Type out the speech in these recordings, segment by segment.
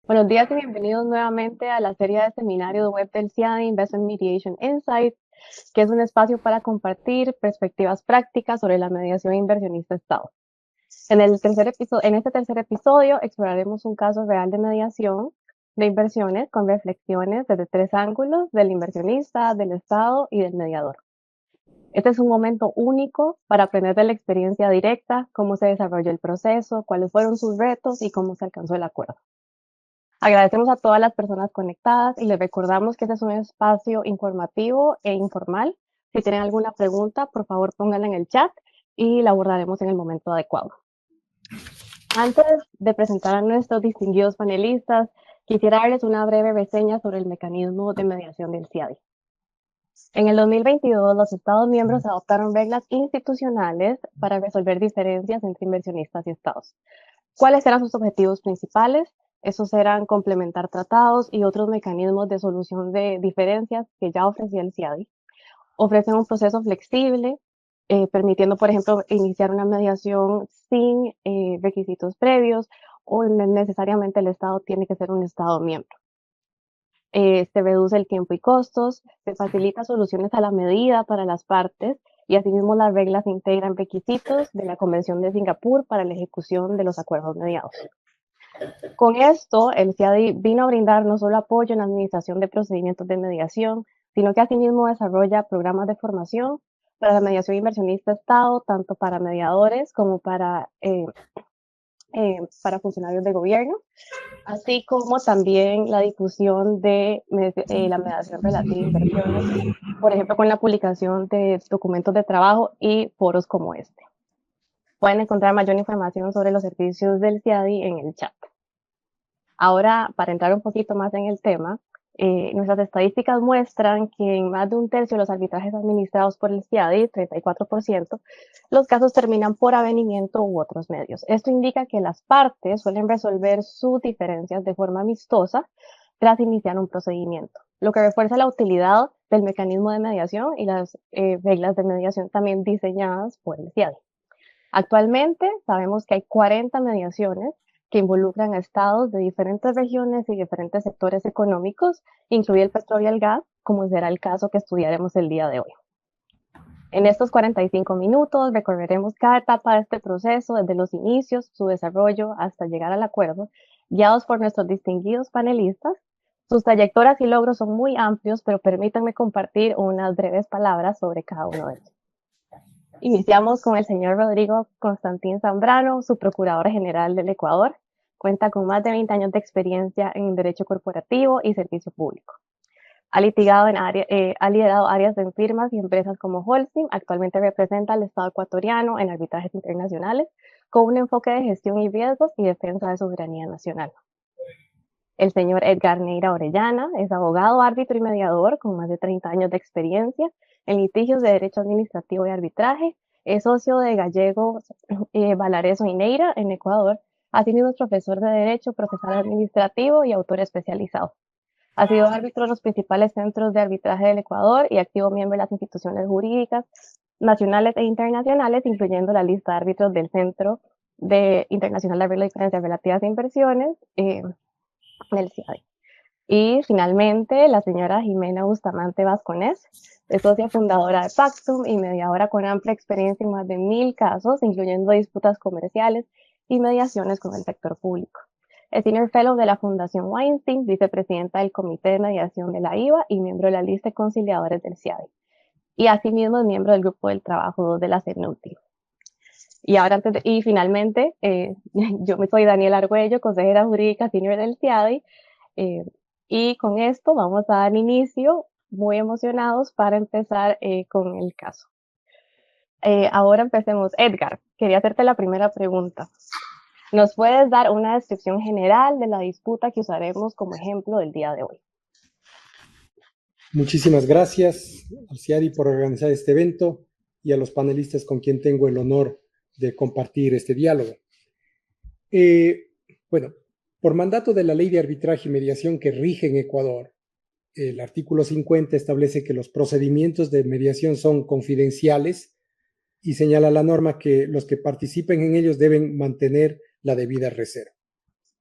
Buenos días y bienvenidos nuevamente a la serie de seminarios web del CIADI Investment Mediation Insights, que es un espacio para compartir perspectivas prácticas sobre la mediación inversionista-Estado. En este tercer episodio exploraremos un caso real de mediación de inversiones con reflexiones desde tres ángulos: del inversionista, del Estado y del mediador. Este es un momento único para aprender de la experiencia directa, cómo se desarrolló el proceso, cuáles fueron sus retos y cómo se alcanzó el acuerdo. Agradecemos a todas las personas conectadas y les recordamos que este es un espacio informativo e informal. Si tienen alguna pregunta, por favor pónganla en el chat y la abordaremos en el momento adecuado. Antes de presentar a nuestros distinguidos panelistas, quisiera darles una breve reseña sobre el mecanismo de mediación del CIADI. En el 2022, los Estados miembros adoptaron reglas institucionales para resolver diferencias entre inversionistas y Estados. ¿Cuáles eran sus objetivos principales? Esos eran complementar tratados y otros mecanismos de solución de diferencias que ya ofrecía el CIADI. Ofrecen un proceso flexible, permitiendo, por ejemplo, iniciar una mediación sin requisitos previos, o no necesariamente el Estado tiene que ser un Estado miembro. Se reduce el tiempo y costos, se facilita soluciones a la medida para las partes, y asimismo las reglas integran requisitos de la Convención de Singapur para la ejecución de los acuerdos mediados. Con esto, el CIADI vino a brindar no solo apoyo en la administración de procedimientos de mediación, sino que asimismo desarrolla programas de formación para la mediación inversionista-Estado, tanto para mediadores como para funcionarios de gobierno, así como también la difusión de la mediación relativa a inversiones, por ejemplo, con la publicación de documentos de trabajo y foros como este. Pueden encontrar mayor información sobre los servicios del CIADI en el chat. Ahora, para entrar un poquito más en el tema, nuestras estadísticas muestran que en más de un tercio de los arbitrajes administrados por el CIADI, 34%, los casos terminan por avenimiento u otros medios. Esto indica que las partes suelen resolver sus diferencias de forma amistosa tras iniciar un procedimiento, lo que refuerza la utilidad del mecanismo de mediación y las reglas de mediación también diseñadas por el CIADI. Actualmente sabemos que hay 40 mediaciones que involucran a estados de diferentes regiones y diferentes sectores económicos, incluido el petróleo y el gas, como será el caso que estudiaremos el día de hoy. En estos 45 minutos recorreremos cada etapa de este proceso, desde los inicios, su desarrollo, hasta llegar al acuerdo, guiados por nuestros distinguidos panelistas. Sus trayectorias y logros son muy amplios, pero permítanme compartir unas breves palabras sobre cada uno de ellos. Iniciamos con el señor Rodrigo Constantín Zambrano, su Procurador General del Ecuador. Cuenta con más de 20 años de experiencia en Derecho Corporativo y Servicio Público. Ha liderado áreas de firmas y empresas como Holcim. Actualmente representa al Estado ecuatoriano en arbitrajes internacionales con un enfoque de gestión y riesgos y defensa de soberanía nacional. El señor Edgar Neira Orellana es abogado, árbitro y mediador con más de 30 años de experiencia en litigios de derecho administrativo y arbitraje. Es socio de Gallegos, Valareso y Neira en Ecuador. Asimismo es profesor de Derecho Procesal Administrativo y autor especializado. Ha sido árbitro en los principales centros de arbitraje del Ecuador y activo miembro de las instituciones jurídicas nacionales e internacionales, incluyendo la lista de árbitros del Centro Internacional de Arreglo de Diferencias Relativas a Inversiones, del CIADI. Y finalmente, la señora Jimena Bustamante Vasconés, es socia fundadora de Pactum y mediadora con amplia experiencia en más de 1000 casos, incluyendo disputas comerciales y mediaciones con el sector público. Es Senior Fellow de la Fundación Weinstein, vicepresidenta del Comité de Mediación de la IVA y miembro de la lista de conciliadores del CIADI. Y asimismo es miembro del Grupo del Trabajo 2 de la CENUTI. Y finalmente, yo soy Daniela Argüello, consejera jurídica senior del CIADI, y con esto vamos a dar inicio, muy emocionados para empezar con el caso. Ahora empecemos. Edgar, quería hacerte la primera pregunta. ¿Nos puedes dar una descripción general de la disputa que usaremos como ejemplo del día de hoy? Muchísimas gracias al CIADI por organizar este evento y a los panelistas con quien tengo el honor de compartir este diálogo. Bueno, por mandato de la Ley de Arbitraje y Mediación que rige en Ecuador, el artículo 50 establece que los procedimientos de mediación son confidenciales y señala la norma que los que participen en ellos deben mantener la debida reserva.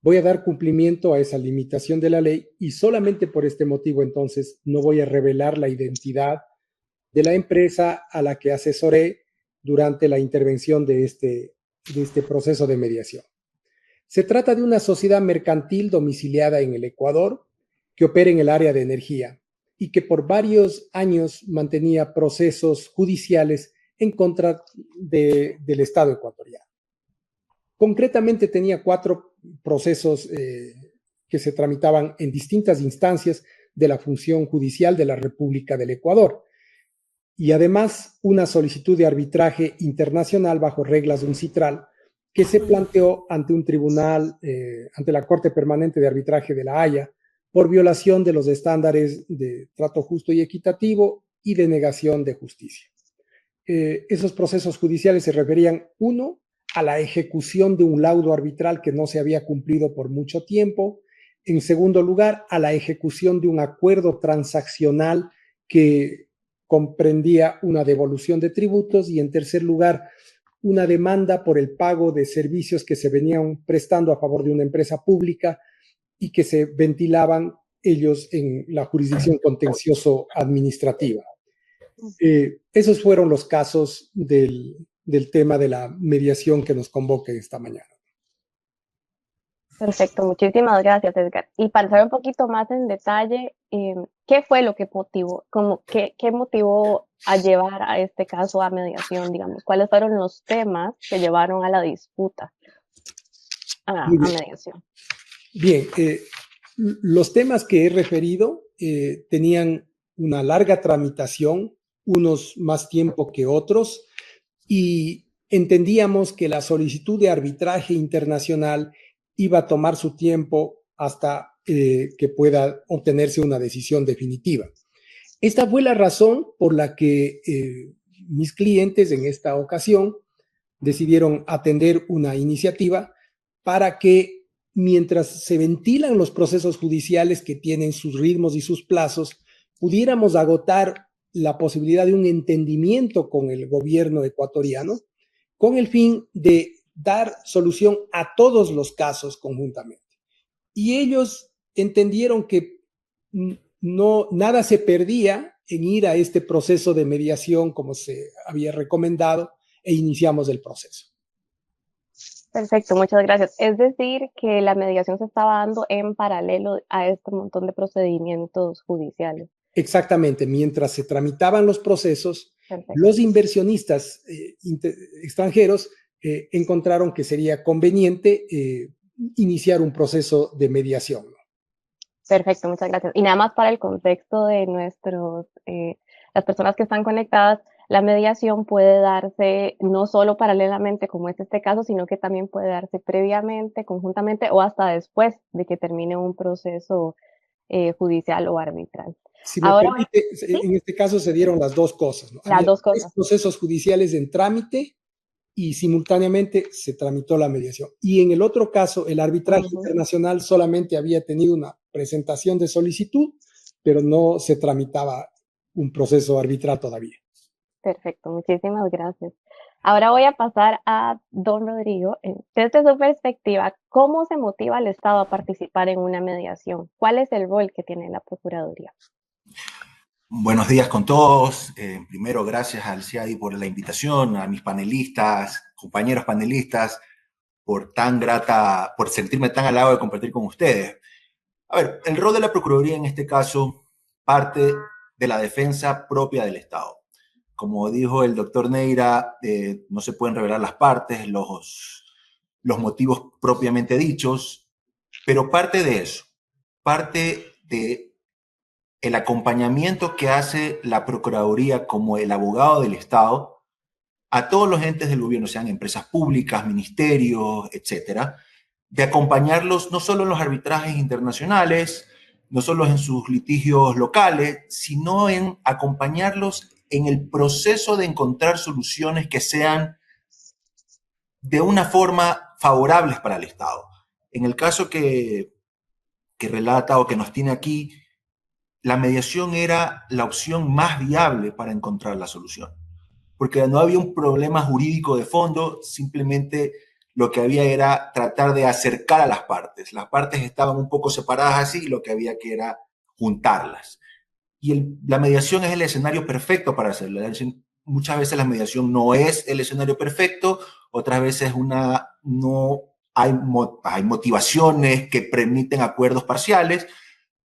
voy a dar cumplimiento a esa limitación de la ley y solamente por este motivo entonces no voy a revelar la identidad de la empresa a la que asesoré durante la intervención de este proceso de mediación. Se trata de una sociedad mercantil domiciliada en el Ecuador que opera en el área de energía y que por varios años mantenía procesos judiciales en contra del Estado ecuatoriano. Concretamente tenía 4 procesos que se tramitaban en distintas instancias de la función judicial de la República del Ecuador y además una solicitud de arbitraje internacional bajo reglas de UNCITRAL que se planteó ante un tribunal, ante la Corte Permanente de Arbitraje de La Haya, por violación de los estándares de trato justo y equitativo y de negación de justicia. Esos procesos judiciales se referían, uno, a la ejecución de un laudo arbitral que no se había cumplido por mucho tiempo. En segundo lugar, a la ejecución de un acuerdo transaccional que comprendía una devolución de tributos. Y en tercer lugar, una demanda por el pago de servicios que se venían prestando a favor de una empresa pública y que se ventilaban ellos en la jurisdicción contencioso administrativa. Esos fueron los casos del tema de la mediación que nos convoca esta mañana. Perfecto, muchísimas gracias, Edgar. Y para saber un poquito más en detalle, ¿qué fue lo que motivó, qué motivó a llevar a este caso a mediación, digamos? ¿Cuáles fueron los temas que llevaron a la disputa a mediación? Bien, los temas que he referido tenían una larga tramitación, unos más tiempo que otros, y entendíamos que la solicitud de arbitraje internacional iba a tomar su tiempo hasta que pueda obtenerse una decisión definitiva. Esta fue la razón por la que mis clientes en esta ocasión decidieron atender una iniciativa para que mientras se ventilan los procesos judiciales que tienen sus ritmos y sus plazos, pudiéramos agotar la posibilidad de un entendimiento con el gobierno ecuatoriano con el fin de dar solución a todos los casos conjuntamente. Y ellos entendieron que nada se perdía en ir a este proceso de mediación como se había recomendado e iniciamos el proceso. Perfecto, muchas gracias. Es decir, que la mediación se estaba dando en paralelo a este montón de procedimientos judiciales. Exactamente, mientras se tramitaban los procesos, Perfecto. Los inversionistas extranjeros encontraron que sería conveniente iniciar un proceso de mediación. Perfecto, muchas gracias. Y nada más para el contexto de las personas que están conectadas, la mediación puede darse no solo paralelamente, como es este caso, sino que también puede darse previamente, conjuntamente o hasta después de que termine un proceso judicial o arbitral. Si me permite, ¿sí? En este caso se dieron las dos cosas, ¿no? Las dos cosas. Procesos judiciales en trámite y simultáneamente se tramitó la mediación. Y en el otro caso, el arbitraje internacional solamente había tenido una presentación de solicitud, pero no se tramitaba un proceso arbitral todavía. Perfecto, muchísimas gracias. Ahora voy a pasar a don Rodrigo. Desde su perspectiva, ¿cómo se motiva al Estado a participar en una mediación? ¿Cuál es el rol que tiene la Procuraduría? Buenos días con todos. Primero, gracias al CIADI por la invitación, a mis panelistas, compañeros panelistas, por sentirme tan halagado de compartir con ustedes. A ver, el rol de la Procuraduría en este caso parte de la defensa propia del Estado. Como dijo el doctor Neira, no se pueden revelar las partes, los motivos propiamente dichos, pero parte de eso, parte de el acompañamiento que hace la Procuraduría como el abogado del Estado a todos los entes del gobierno, sean empresas públicas, ministerios, etcétera, de acompañarlos no solo en los arbitrajes internacionales, no solo en sus litigios locales, sino en acompañarlos en el proceso de encontrar soluciones que sean de una forma favorables para el Estado. En el caso que relata o que nos tiene aquí, la mediación era la opción más viable para encontrar la solución, porque no había un problema jurídico de fondo, simplemente lo que había era tratar de acercar a las partes. Las partes estaban un poco separadas así y lo que había que era juntarlas. Y la mediación es el escenario perfecto para hacerlo. Muchas veces la mediación no es el escenario perfecto, otras veces no hay motivaciones que permiten acuerdos parciales,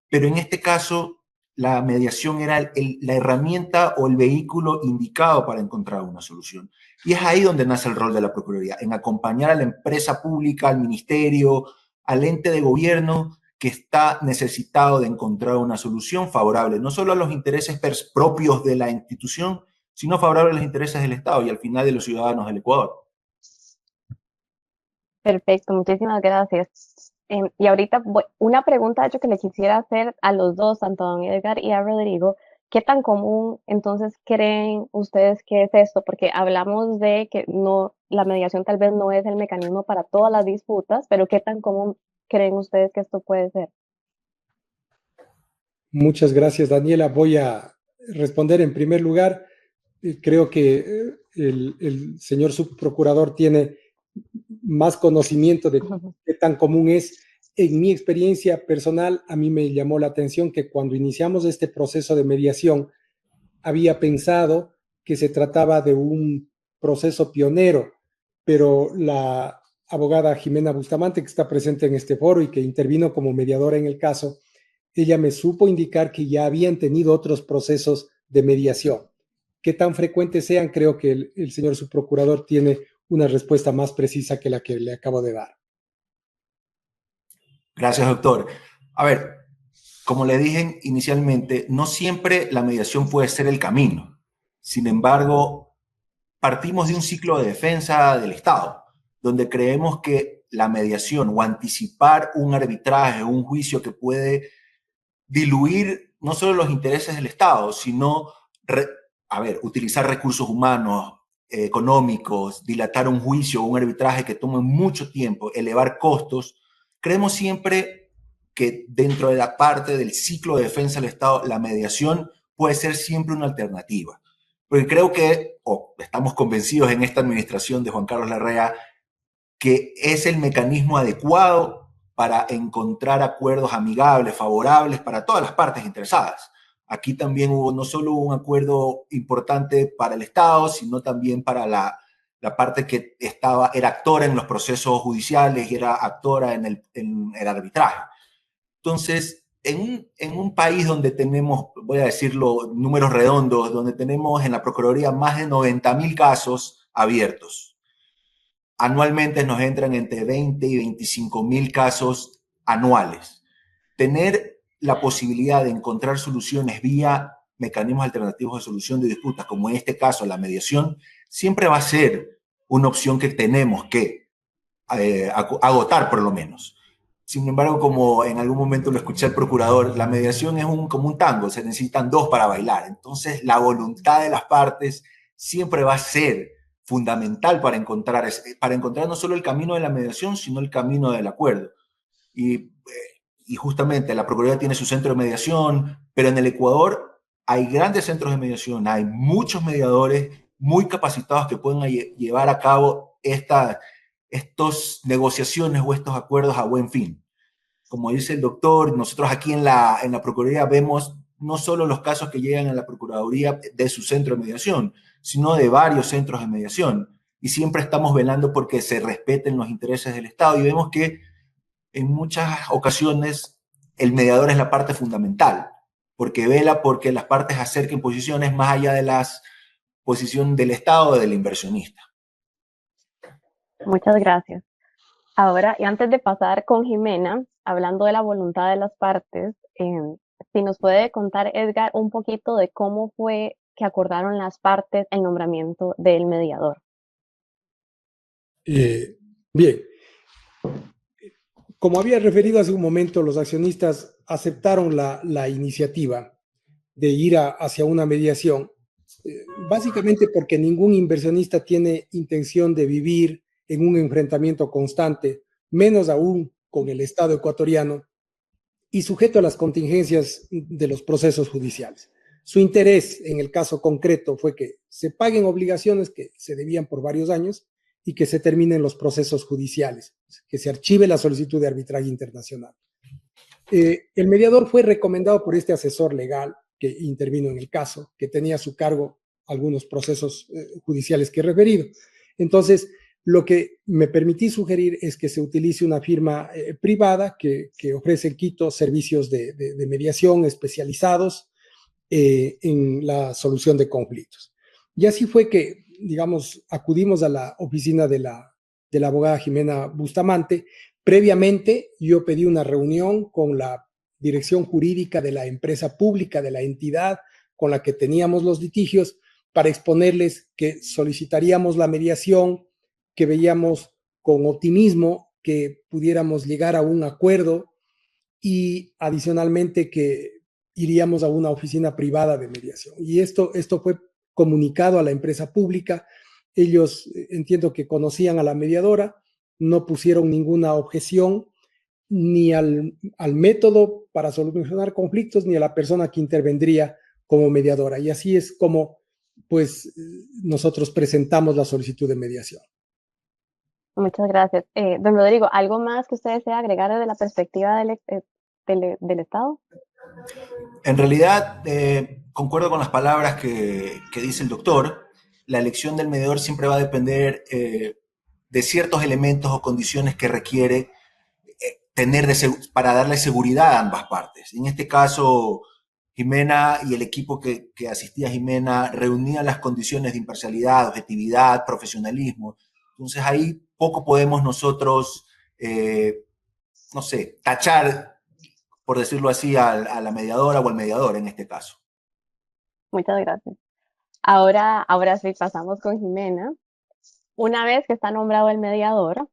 pero en este caso la mediación era la herramienta o el vehículo indicado para encontrar una solución. Y es ahí donde nace el rol de la Procuraduría, en acompañar a la empresa pública, al ministerio, al ente de gobierno que está necesitado de encontrar una solución favorable, no solo a los intereses propios de la institución, sino favorable a los intereses del Estado y al final de los ciudadanos del Ecuador. Perfecto, muchísimas gracias. Y ahorita una pregunta, de hecho, que le quisiera hacer a los dos, tanto a don Edgar y a Rodrigo. ¿Qué tan común entonces creen ustedes que es esto? Porque hablamos de que no, la mediación tal vez no es el mecanismo para todas las disputas, pero ¿qué tan común creen ustedes que esto puede ser? Muchas gracias, Daniela. Voy a responder en primer lugar. Creo que el señor subprocurador tiene más conocimiento de qué tan común es. En mi experiencia personal, a mí me llamó la atención que cuando iniciamos este proceso de mediación, había pensado que se trataba de un proceso pionero, pero la abogada Jimena Bustamante, que está presente en este foro y que intervino como mediadora en el caso, ella me supo indicar que ya habían tenido otros procesos de mediación. Qué tan frecuentes sean, creo que el señor subprocurador tiene una respuesta más precisa que la que le acabo de dar. Gracias, doctor. A ver, como le dije inicialmente, no siempre la mediación puede ser el camino. Sin embargo, partimos de un ciclo de defensa del Estado, donde creemos que la mediación o anticipar un arbitraje, un juicio que puede diluir no solo los intereses del Estado, sino, utilizar recursos humanos, económicos, dilatar un juicio o un arbitraje que tome mucho tiempo, elevar costos. Creemos siempre que dentro de la parte del ciclo de defensa del Estado, la mediación puede ser siempre una alternativa. Porque creo que, estamos convencidos en esta administración de Juan Carlos Larrea, que es el mecanismo adecuado para encontrar acuerdos amigables, favorables para todas las partes interesadas. Aquí también hubo no solo un acuerdo importante para el Estado, sino también para la parte que era actora en los procesos judiciales y era actora en el arbitraje. Entonces, en un país donde tenemos, voy a decirlo, números redondos, donde tenemos en la Procuraduría más de 90.000 casos abiertos, anualmente nos entran entre 20 y 25.000 casos anuales. Tener la posibilidad de encontrar soluciones vía mecanismos alternativos de solución de disputas, como en este caso la mediación, siempre va a ser una opción que tenemos que agotar por lo menos. Sin embargo, como en algún momento lo escuché al procurador, la mediación es como un tango, se necesitan dos para bailar. Entonces, la voluntad de las partes siempre va a ser fundamental para encontrar no solo el camino de la mediación, sino el camino del acuerdo. Y justamente la Procuraduría tiene su centro de mediación, pero en el Ecuador hay grandes centros de mediación, hay muchos mediadores muy capacitados que pueden llevar a cabo estas negociaciones o estos acuerdos a buen fin. Como dice el doctor, nosotros aquí en la Procuraduría vemos no solo los casos que llegan a la Procuraduría de su centro de mediación, sino de varios centros de mediación. Y siempre estamos velando porque se respeten los intereses del Estado y vemos que en muchas ocasiones el mediador es la parte fundamental, porque vela porque las partes acerquen posiciones más allá de las posiciones del Estado o del inversionista. Muchas gracias. Ahora, y antes de pasar con Jimena, hablando de la voluntad de las partes, si nos puede contar, Edgar, un poquito de cómo fue que acordaron las partes el nombramiento del mediador. Bien. Como había referido hace un momento, los accionistas aceptaron la iniciativa de ir hacia una mediación, básicamente porque ningún inversionista tiene intención de vivir en un enfrentamiento constante, menos aún con el Estado ecuatoriano y sujeto a las contingencias de los procesos judiciales. Su interés en el caso concreto fue que se paguen obligaciones que se debían por varios años y que se terminen los procesos judiciales, que se archive la solicitud de arbitraje internacional. El mediador fue recomendado por este asesor legal que intervino en el caso, que tenía a su cargo algunos procesos judiciales que he referido. Entonces, lo que me permití sugerir es que se utilice una firma privada que ofrece en Quito servicios de mediación especializados en la solución de conflictos. Y así fue que, digamos, acudimos a la oficina de la abogada Jimena Bustamante. Previamente, yo pedí una reunión con la dirección jurídica de la empresa pública, de la entidad con la que teníamos los litigios, para exponerles que solicitaríamos la mediación, que veíamos con optimismo que pudiéramos llegar a un acuerdo y adicionalmente que iríamos a una oficina privada de mediación. Y esto fue comunicado a la empresa pública. Ellos entiendo que conocían a la mediadora, no pusieron ninguna objeción ni al método para solucionar conflictos ni a la persona que intervendría como mediadora. Y así es como pues nosotros presentamos la solicitud de mediación. Muchas gracias. Don Rodrigo, ¿algo más que usted desea agregar desde la perspectiva del Estado? En realidad, concuerdo con las palabras que dice el doctor. La elección del mediador siempre va a depender de ciertos elementos o condiciones que requiere tener para darle seguridad a ambas partes. En este caso, Jimena y el equipo que asistía a Jimena reunían las condiciones de imparcialidad, objetividad, profesionalismo. Entonces ahí poco podemos nosotros, no sé, tachar, por decirlo así, a la mediadora o al mediador en este caso. Muchas gracias. Ahora sí pasamos con Jimena. Una vez que está nombrado el mediador,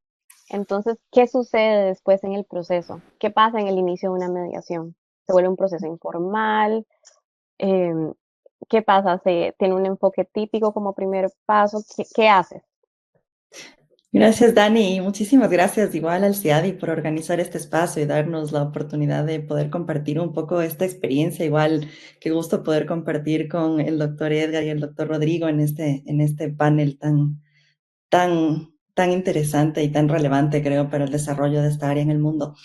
entonces, ¿qué sucede después en el proceso? ¿Qué pasa en el inicio de una mediación? ¿Se vuelve un proceso informal? ¿Qué pasa? ¿Se tiene un enfoque típico como primer paso? ¿Qué haces? Gracias, Dani, y muchísimas gracias igual al CIADI por organizar este espacio y darnos la oportunidad de poder compartir un poco esta experiencia. Igual, qué gusto poder compartir con el doctor Edgar y el doctor Rodrigo en este panel tan interesante y tan relevante, creo, para el desarrollo de esta área en el mundo.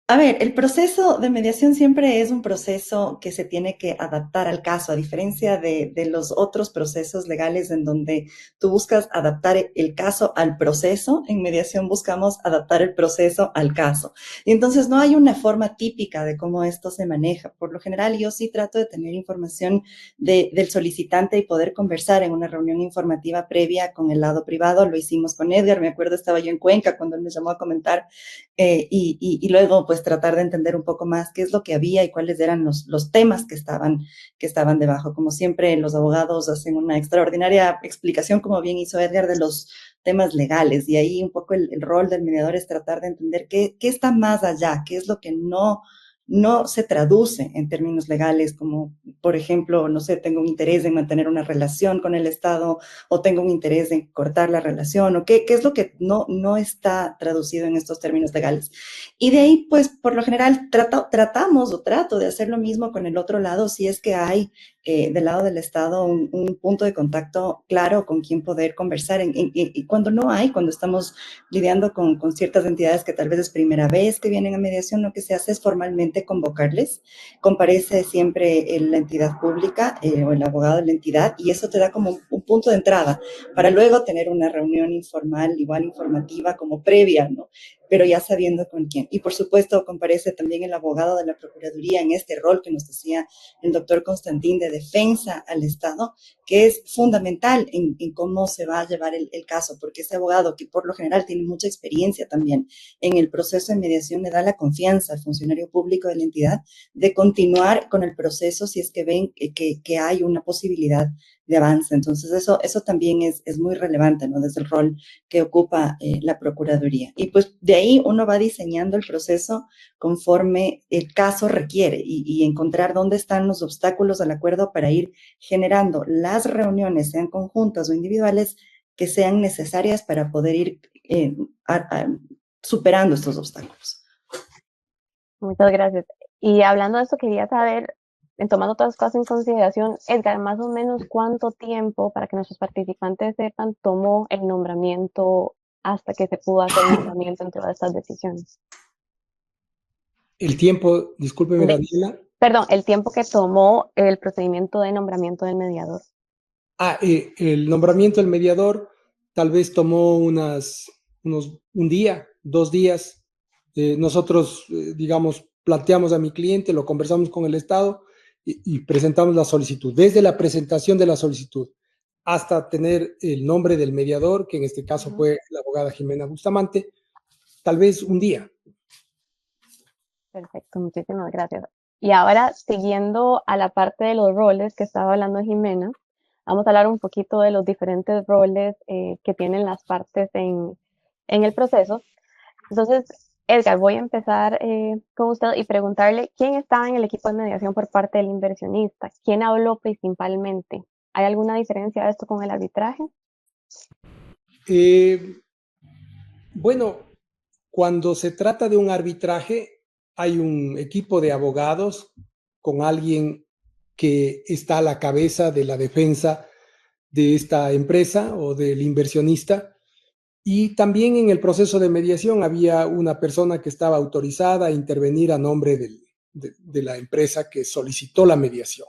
A ver, el proceso de mediación siempre es un proceso que se tiene que adaptar al caso, a diferencia de los otros procesos legales en donde tú buscas adaptar el caso al proceso. En mediación buscamos adaptar el proceso al caso. Y entonces no hay una forma típica de cómo esto se maneja. Por lo general, yo sí trato de tener información del solicitante y poder conversar en una reunión informativa previa con el lado privado. Lo hicimos con Edgar, me acuerdo, estaba yo en Cuenca cuando él me llamó a comentar y luego pues tratar de entender un poco más qué es lo que había y cuáles eran los temas que estaban debajo. Como siempre, los abogados hacen una extraordinaria explicación, como bien hizo Edgar, de los temas legales, y ahí un poco el rol del mediador es tratar de entender qué está más allá, qué es lo que no se traduce en términos legales, como por ejemplo, no sé, tengo un interés en mantener una relación con el Estado o tengo un interés en cortar la relación, o qué es lo que no está traducido en estos términos legales. Y de ahí, pues, por lo general, trato de hacer lo mismo con el otro lado, si es que hay del lado del Estado un punto de contacto claro con quien poder conversar. Y cuando no hay, cuando estamos lidiando con ciertas entidades que tal vez es primera vez que vienen a mediación, lo que se hace es formalmente convocarles. Comparece siempre la entidad pública o el abogado de la entidad, y eso te da como un punto de entrada para luego tener una reunión informal, igual informativa, como previa, ¿no? Pero ya sabiendo con quién. Y por supuesto comparece también el abogado de la Procuraduría en este rol que nos decía el doctor Constantín de defensa al Estado, que es fundamental en cómo se va a llevar el caso, porque ese abogado, que por lo general tiene mucha experiencia también en el proceso de mediación, le da la confianza al funcionario público de la entidad de continuar con el proceso si es que ven que hay una posibilidad de avance. Entonces eso también es muy relevante, ¿no? Desde el rol que ocupa la Procuraduría. Y pues de ahí uno va diseñando el proceso conforme el caso requiere y encontrar dónde están los obstáculos al acuerdo para ir generando las reuniones, sean conjuntas o individuales, que sean necesarias para poder ir superando estos obstáculos. Muchas gracias. Y hablando de eso, quería saber tomando todas las cosas en consideración, Edgar, más o menos cuánto tiempo, para que nuestros participantes sepan, tomó el nombramiento hasta que se pudo hacer el nombramiento entre todas estas decisiones. El tiempo, discúlpeme, Daniela. Perdón, el tiempo que tomó el procedimiento de nombramiento del mediador. El nombramiento del mediador tal vez tomó un día, 2 días. Nosotros, digamos, planteamos a mi cliente, lo conversamos con el Estado y presentamos la solicitud. Desde la presentación de la solicitud hasta tener el nombre del mediador, que en este caso fue la abogada Jimena Bustamante, tal vez un día. Perfecto, muchísimas gracias. Y ahora, siguiendo a la parte de los roles que estaba hablando Jimena, vamos a hablar un poquito de los diferentes roles que tienen las partes en el proceso. Entonces, Edgar, voy a empezar con usted y preguntarle quién estaba en el equipo de mediación por parte del inversionista, quién habló principalmente. ¿Hay alguna diferencia de esto con el arbitraje? Bueno, cuando se trata de un arbitraje, hay un equipo de abogados con alguien que está a la cabeza de la defensa de esta empresa o del inversionista. Y también en el proceso de mediación había una persona que estaba autorizada a intervenir a nombre de la empresa que solicitó la mediación.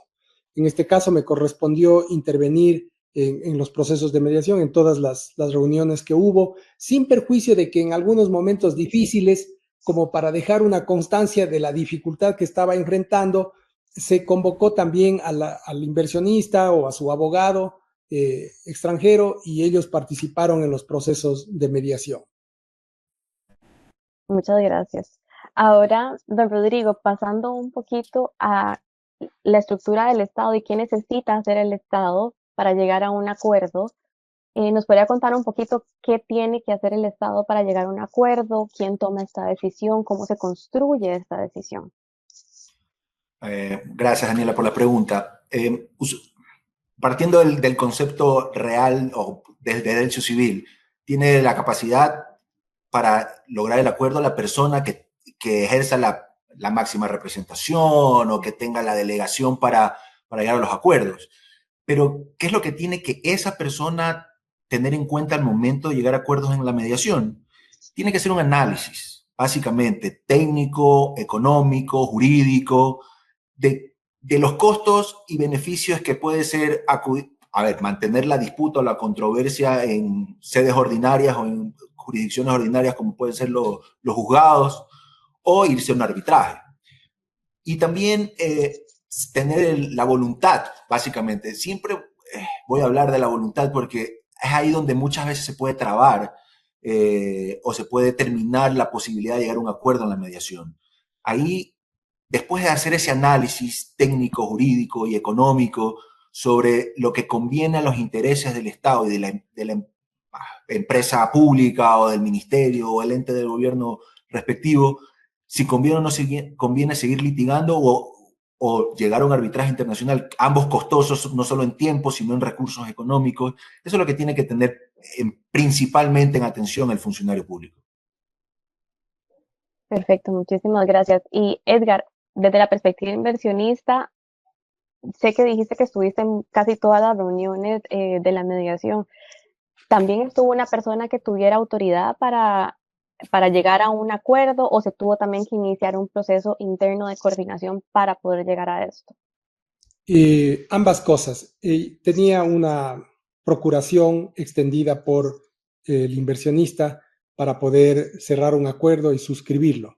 En este caso me correspondió intervenir en los procesos de mediación, en todas las reuniones que hubo, sin perjuicio de que en algunos momentos difíciles, como para dejar una constancia de la dificultad que estaba enfrentando, se convocó también al inversionista o a su abogado extranjero y ellos participaron en los procesos de mediación. Muchas gracias. Ahora, don Rodrigo, pasando un poquito a la estructura del Estado y qué necesita hacer el Estado para llegar a un acuerdo, ¿nos podría contar un poquito qué tiene que hacer el Estado para llegar a un acuerdo? ¿Quién toma esta decisión? ¿Cómo se construye esta decisión? Gracias, Daniela, por la pregunta. Partiendo del concepto real o del derecho civil, tiene la capacidad para lograr el acuerdo la persona que ejerza la máxima representación o que tenga la delegación para llegar a los acuerdos. Pero, ¿qué es lo que tiene que esa persona tener en cuenta al momento de llegar a acuerdos en la mediación? Tiene que hacer un análisis, básicamente, técnico, económico, jurídico, de los costos y beneficios que puede ser mantener la disputa o la controversia en sedes ordinarias o en jurisdicciones ordinarias como pueden ser los juzgados, o irse a un arbitraje. Y también tener la voluntad, básicamente. Siempre voy a hablar de la voluntad porque es ahí donde muchas veces se puede trabar o se puede determinar la posibilidad de llegar a un acuerdo en la mediación. Ahí, después de hacer ese análisis técnico, jurídico y económico sobre lo que conviene a los intereses del Estado y de la empresa pública o del ministerio o el ente del gobierno respectivo, si conviene o no conviene seguir litigando o llegar a un arbitraje internacional, ambos costosos no solo en tiempo, sino en recursos económicos. Eso es lo que tiene que tener principalmente en atención el funcionario público. Perfecto, muchísimas gracias. Y Edgar, desde la perspectiva inversionista, sé que dijiste que estuviste en casi todas las reuniones de la mediación. ¿También estuvo una persona que tuviera autoridad para llegar a un acuerdo o se tuvo también que iniciar un proceso interno de coordinación para poder llegar a esto? Ambas cosas. Tenía una procuración extendida por el inversionista para poder cerrar un acuerdo y suscribirlo.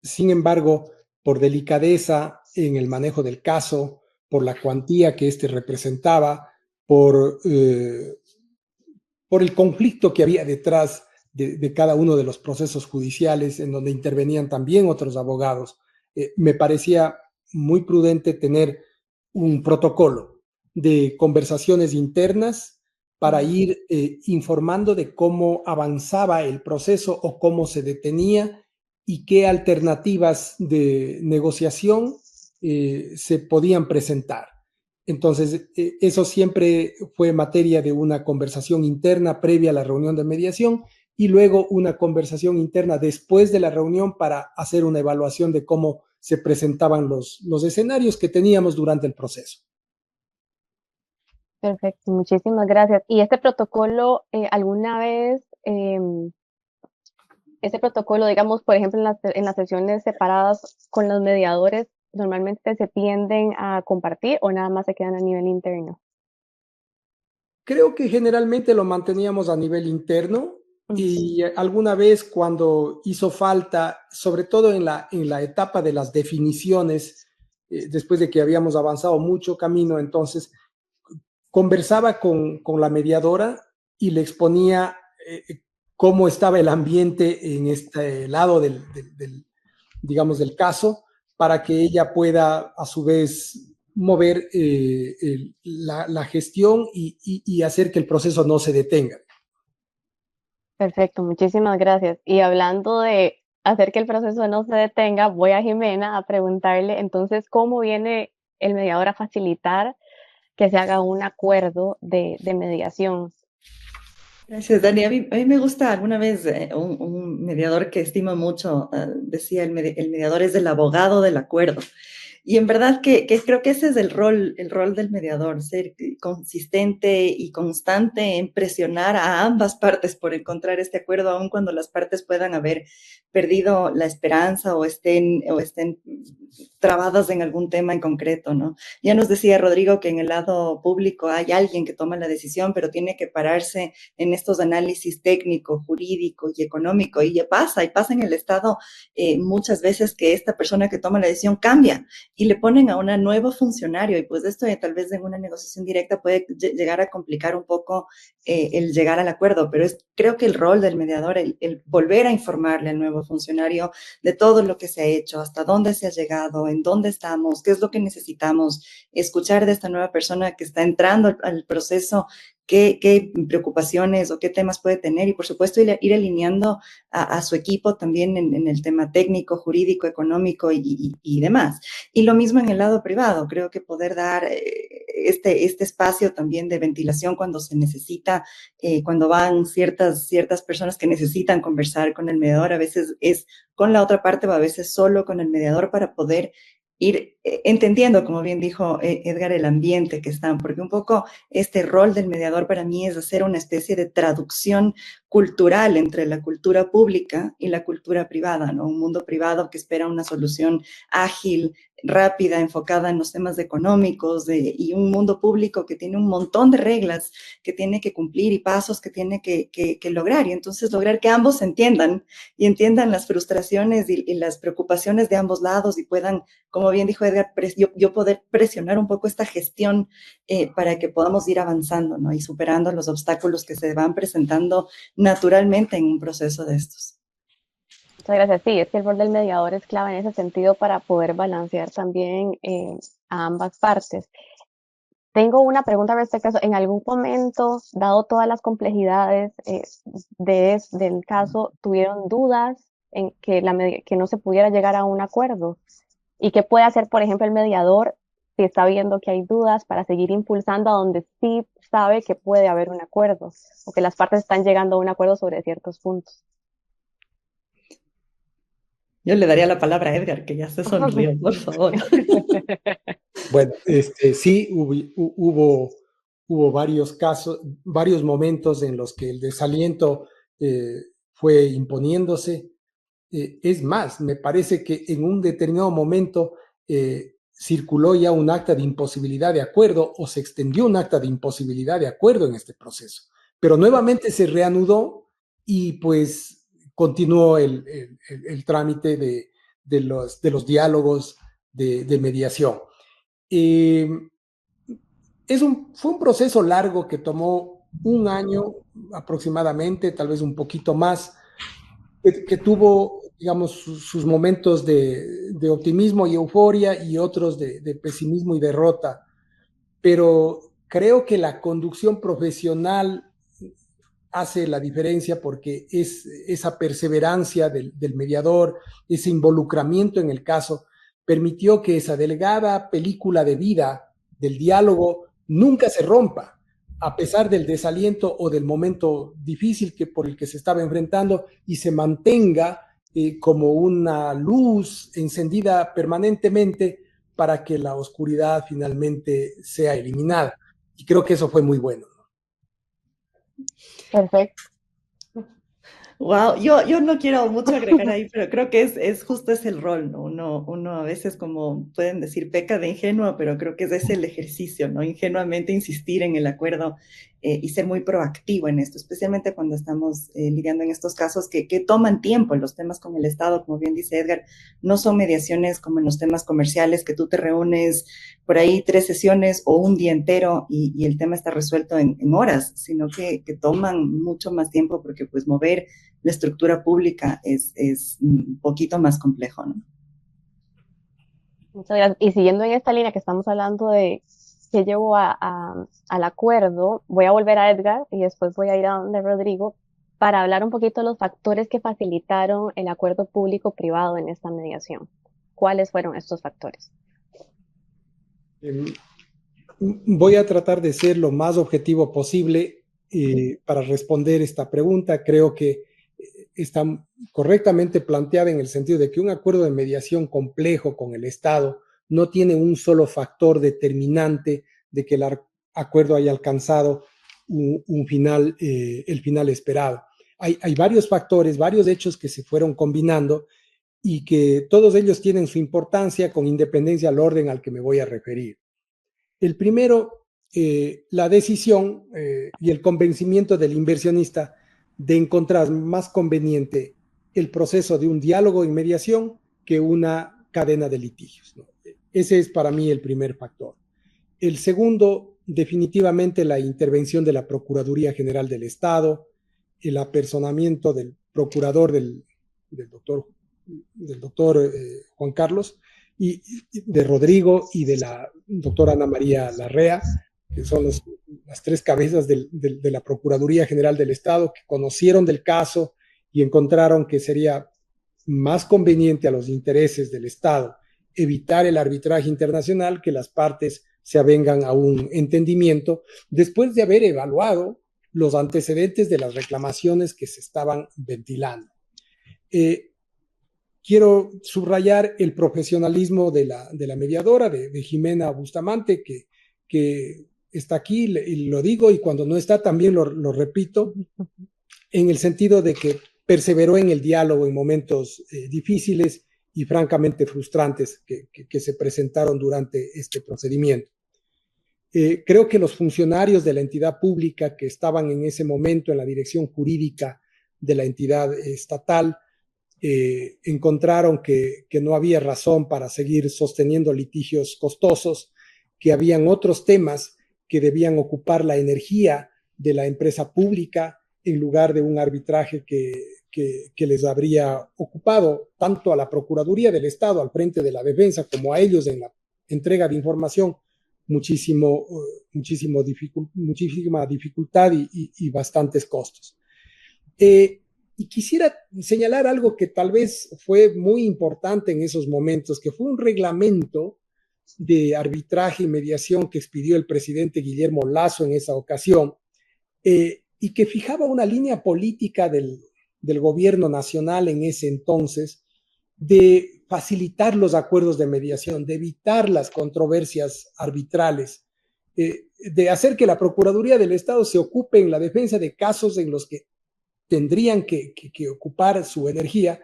Sin embargo, por delicadeza en el manejo del caso, por la cuantía que éste representaba, por el conflicto que había detrás de cada uno de los procesos judiciales en donde intervenían también otros abogados, me parecía muy prudente tener un protocolo de conversaciones internas para ir informando de cómo avanzaba el proceso o cómo se detenía y qué alternativas de negociación se podían presentar. Entonces, eso siempre fue materia de una conversación interna previa a la reunión de mediación y luego una conversación interna después de la reunión para hacer una evaluación de cómo se presentaban los escenarios que teníamos durante el proceso. Perfecto, muchísimas gracias. ¿Y este protocolo, alguna vez, ese protocolo, digamos, por ejemplo, en las sesiones separadas con los mediadores, normalmente se tienden a compartir o nada más se quedan a nivel interno? Creo que generalmente lo manteníamos a nivel interno y alguna vez cuando hizo falta, sobre todo en la etapa de las definiciones, después de que habíamos avanzado mucho camino, entonces conversaba con la mediadora y le exponía cómo estaba el ambiente en este lado digamos, del caso, para que ella pueda a su vez mover la gestión y hacer que el proceso no se detenga. Perfecto, muchísimas gracias. Y hablando de hacer que el proceso no se detenga, voy a Jimena a preguntarle entonces cómo viene el mediador a facilitar que se haga un acuerdo de mediación. Gracias, Dani. A mí me gusta alguna vez un mediador que estimo mucho, decía, el mediador es el abogado del acuerdo. Y en verdad que creo que ese es el rol del mediador, ser consistente y constante en presionar a ambas partes por encontrar este acuerdo, aun cuando las partes puedan haber perdido la esperanza o estén trabadas en algún tema en concreto, ¿no? Ya nos decía Rodrigo que en el lado público hay alguien que toma la decisión, pero tiene que pararse en estos análisis técnico, jurídico y económico. Y pasa en el Estado muchas veces que esta persona que toma la decisión cambia y le ponen a un nuevo funcionario, y pues esto tal vez en una negociación directa puede llegar a complicar un poco el llegar al acuerdo, pero creo que el rol del mediador, el volver a informarle al nuevo funcionario de todo lo que se ha hecho, hasta dónde se ha llegado, en dónde estamos, qué es lo que necesitamos, escuchar de esta nueva persona que está entrando al proceso, qué preocupaciones o qué temas puede tener, y por supuesto ir alineando a su equipo también en el tema técnico, jurídico, económico y demás. Y lo mismo en el lado privado, creo que poder dar este espacio también de ventilación cuando se necesita, cuando van ciertas personas que necesitan conversar con el mediador, a veces es con la otra parte o a veces solo con el mediador para poder ir entendiendo, como bien dijo Edgar, el ambiente que están, porque un poco este rol del mediador para mí es hacer una especie de traducción cultural entre la cultura pública y la cultura privada, ¿no? Un mundo privado que espera una solución ágil, rápida, enfocada en los temas económicos, y un mundo público que tiene un montón de reglas que tiene que cumplir y pasos que tiene que lograr, y entonces lograr que ambos se entiendan y entiendan las frustraciones y las preocupaciones de ambos lados y puedan, como bien dijo Edgar, yo poder presionar un poco esta gestión para que podamos ir avanzando, ¿no? Y superando los obstáculos que se van presentando naturalmente en un proceso de estos. Muchas gracias. Sí, es que el rol del mediador es clave en ese sentido para poder balancear también a ambas partes. Tengo una pregunta respecto a eso. ¿En algún momento, dado todas las complejidades del caso, tuvieron dudas en que no se pudiera llegar a un acuerdo? ¿Y qué puede hacer, por ejemplo, el mediador si está viendo que hay dudas para seguir impulsando a donde sí sabe que puede haber un acuerdo o que las partes están llegando a un acuerdo sobre ciertos puntos? Yo le daría la palabra a Edgar, que ya se sonrió, por favor. Bueno, sí, hubo varios casos, varios momentos en los que el desaliento fue imponiéndose. Es más, me parece que en un determinado momento circuló ya un acta de imposibilidad de acuerdo o se extendió un acta de imposibilidad de acuerdo en este proceso, pero nuevamente se reanudó y pues continuó el trámite de los diálogos de mediación. Fue un proceso largo que tomó un año aproximadamente, tal vez un poquito más, que tuvo, digamos, sus momentos de optimismo y euforia y otros de pesimismo y derrota. Pero creo que la conducción profesional hace la diferencia porque es esa perseverancia del mediador, ese involucramiento en el caso, permitió que esa delgada película de vida del diálogo nunca se rompa, a pesar del desaliento o del momento difícil por el que se estaba enfrentando, y se mantenga como una luz encendida permanentemente para que la oscuridad finalmente sea eliminada. Y creo que eso fue muy bueno. Perfecto. Wow, yo no quiero mucho agregar ahí, pero creo que es justo ese el rol, ¿no? Uno a veces, como pueden decir, peca de ingenuo, pero creo que ese es el ejercicio, ¿no? Ingenuamente insistir en el acuerdo y ser muy proactivo en esto, especialmente cuando estamos lidiando en estos casos que toman tiempo. Los temas con el Estado, como bien dice Edgar, no son mediaciones como en los temas comerciales, que tú te reúnes por ahí 3 sesiones o un día entero y el tema está resuelto en horas, sino que toman mucho más tiempo porque pues mover la estructura pública es un poquito más complejo, ¿no? Muchas gracias. Y siguiendo en esta línea que estamos hablando de qué llevó al acuerdo, voy a volver a Edgar y después voy a ir a donde Rodrigo para hablar un poquito de los factores que facilitaron el acuerdo público-privado en esta mediación. ¿Cuáles fueron estos factores? Voy a tratar de ser lo más objetivo posible para responder esta pregunta. Creo que está correctamente planteada en el sentido de que un acuerdo de mediación complejo con el Estado no tiene un solo factor determinante de que el acuerdo haya alcanzado un final, el final esperado. Hay varios factores, varios hechos que se fueron combinando y que todos ellos tienen su importancia con independencia al orden al que me voy a referir. El primero, la decisión y el convencimiento del inversionista de encontrar más conveniente el proceso de un diálogo en mediación que una cadena de litigios, ¿no? Ese es para mí el primer factor. El segundo, definitivamente la intervención de la Procuraduría General del Estado, el apersonamiento del procurador del doctor Juan Carlos, y de Rodrigo y de la doctora Ana María Larrea, que son las 3 cabezas de la Procuraduría General del Estado, que conocieron del caso y encontraron que sería más conveniente a los intereses del Estado evitar el arbitraje internacional, que las partes se avengan a un entendimiento, después de haber evaluado los antecedentes de las reclamaciones que se estaban ventilando. Quiero subrayar el profesionalismo de la mediadora, de Jimena Bustamante, que está aquí, y lo digo, y cuando no está también lo repito, en el sentido de que perseveró en el diálogo en momentos difíciles y francamente frustrantes que se presentaron durante este procedimiento. Creo que los funcionarios de la entidad pública que estaban en ese momento en la dirección jurídica de la entidad estatal encontraron que no había razón para seguir sosteniendo litigios costosos, que habían otros temas que debían ocupar la energía de la empresa pública en lugar de un arbitraje que les habría ocupado tanto a la Procuraduría del Estado al frente de la defensa como a ellos en la entrega de información muchísima dificultad y bastantes costos. Y quisiera señalar algo que tal vez fue muy importante en esos momentos, que fue un reglamento de arbitraje y mediación que expidió el presidente Guillermo Lasso en esa ocasión, y que fijaba una línea política del gobierno nacional en ese entonces de facilitar los acuerdos de mediación, de evitar las controversias arbitrales, de hacer que la Procuraduría del Estado se ocupe en la defensa de casos en los que tendrían que ocupar su energía